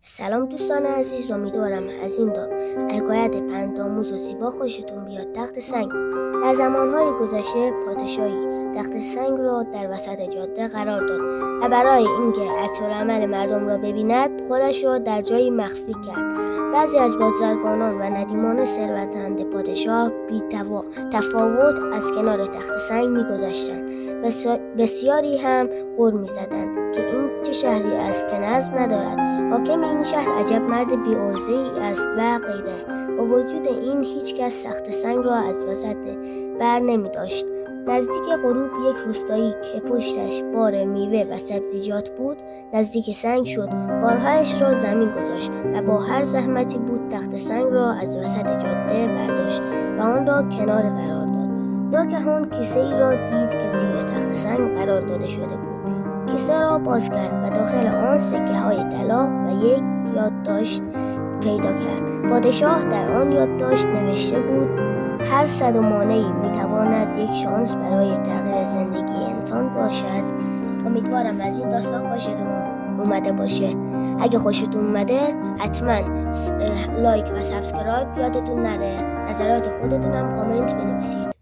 سلام دوستان عزیز، امیدوارم از این حکایت پندآموز و زیبا خوشتون بیاد. تخت سنگ. در زمانهای گذشته پادشاهی تخت سنگ را در وسط جاده قرار داد و برای اینکه عکس‌العمل مردم را ببیند خودش را در جایی مخفی کرد. بعضی از بازرگانان و ندیمان ثروتمند پادشاه بی تفاوت از کنار تخت سنگ می‌گذشتند. بسیاری هم غر می‌زدند که این چه شهری است که نظم ندارد. حاکم این شهر عجب مرد بی عرضه‌ای است و غیره. با وجود این هیچ کس تخت سنگ را از وسط بر نمی داشت. نزدیک غروب یک روستایی که پشتش بار میوه و سبزیجات بود نزدیک سنگ شد. بارهایش را زمین گذاشت و با هر زحمتی بود تخت سنگ را از وسط جاده برداشت و آن را کنار قرار داد. ناگهان کیسه ای را دید که زیر تخت سنگ قرار داده شده بود. کیسه را باز کرد و داخل آن سکه های طلا و یک یادداشت پیدا کرد. پادشاه در آن یادداشت نوشته بود: هر صد و مانعی میتواند یک شانس برای تغییر زندگی انسان باشد. امیدوارم از این داستان خوشتون اومده باشه. اگه خوشتون اومده حتما لایک و سابسکرایب یادتون نره. نظرات خودتون هم کامنت بنویسید.